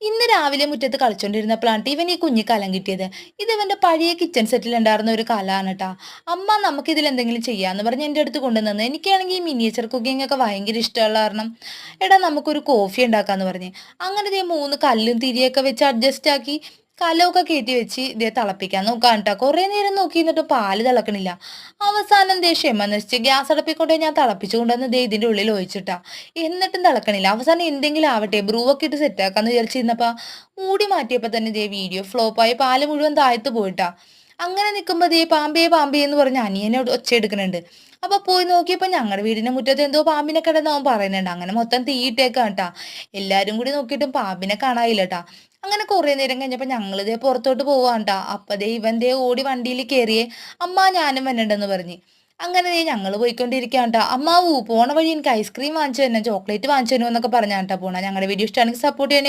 ഇന്ന് രാവിലെ മുറ്റത്ത് കളിച്ചോണ്ടിരുന്നപ്പോഴാണ് ഇവൻ ഈ കുഞ്ഞി കലം കിട്ടിയത്. ഇത് ഇവന്റെ പഴയ കിച്ചൺ സെറ്റിൽ ഉണ്ടായിരുന്ന ഒരു കലാണ് കേട്ടാ. അമ്മ നമുക്ക് ഇതിൽ എന്തെങ്കിലും ചെയ്യാന്ന് പറഞ്ഞ് എന്റെ അടുത്ത് കൊണ്ടുവന്നു. എനിക്കാണെങ്കിൽ ഈ മിനിയേച്ചർ കുക്കിംഗ് ഒക്കെ ഭയങ്കര ഇഷ്ടമുള്ള കാരണം എടാ നമുക്കൊരു കോഫി ഉണ്ടാക്കാന്ന് പറഞ്ഞ് അങ്ങനെ ദേ മൂന്ന് കല്ലും തിരിയൊക്കെ വെച്ച് അഡ്ജസ്റ്റ് ആക്കി കലമൊക്കെ കയറ്റി വെച്ച് ഇതേ തിളപ്പിക്കാൻ നോക്കാൻ കേട്ടാ. കുറെ നേരം നോക്കി എന്നിട്ട് പാല് തിളക്കണില്ല. അവസാനം ദേ ക്ഷമ നശിച്ച് ഗ്യാസ് അടുപ്പിക്കൊണ്ട് ഞാൻ തിളപ്പിച്ചു കൊണ്ടുവന്ന് ദേ ഇതിന്റെ ഉള്ളിൽ ഒഴിച്ചിട്ടാ. എന്നിട്ടും തിളക്കണില്ല. അവസാനം എന്തെങ്കിലും ആവട്ടെ ബ്രൂ ഒക്കെ ഇട്ട് സെറ്റാക്കാന്ന് വിചാരിച്ചിരുന്നപ്പോ മൂടി മാറ്റിയപ്പോ തന്നെ ദേ വീഡിയോ ഫ്ലോപ്പായി പാല് മുഴുവൻ താഴത്ത് പോയിട്ടാ. അങ്ങനെ നിൽക്കുമ്പോ ദേ പാമ്പേ പാമ്പേ എന്ന് പറഞ്ഞ് അനിയനെ ഒച്ച എടുക്കുന്നുണ്ട്. അപ്പൊ പോയി നോക്കിയപ്പോ ഞങ്ങളുടെ വീടിന്റെ മുറ്റത്ത് എന്തോ പാമ്പിനെ കിടന്ന് അവൻ പറയുന്നുണ്ട്. അങ്ങനെ മൊത്തം തീയിട്ടേക്കാ കേട്ടാ. എല്ലാരും കൂടി നോക്കിയിട്ടും പാമ്പിനെ കാണാനില്ല ട്ടാ. അങ്ങനെ കുറെ നേരം കഴിഞ്ഞപ്പോ ഞങ്ങൾ ദേ പുറത്തോട്ട് പോവാണ്ടാ. അപ്പൊ ദേ ഇവൻ ദേ ഓടി വണ്ടിയിൽ കയറിയേ അമ്മ ഞാനും വരണ്ടെന്ന് പറഞ്ഞ്. അങ്ങനെ ദേ ഞങ്ങള് പോയിക്കൊണ്ടിരിക്കാണ്ടാ. അമ്മാവൂ പോണ വഴി എനിക്ക് ഐസ്ക്രീം വാങ്ങിച്ചു തന്നെ ചോക്ലേറ്റ് വാങ്ങിച്ചു തരുമോ എന്നൊക്കെ പറഞ്ഞാട്ടാ പോണ. ഞങ്ങളുടെ വീഡിയോ ഇഷ്ടമാണെങ്കിൽ സപ്പോർട്ട് ചെയ്യണേ.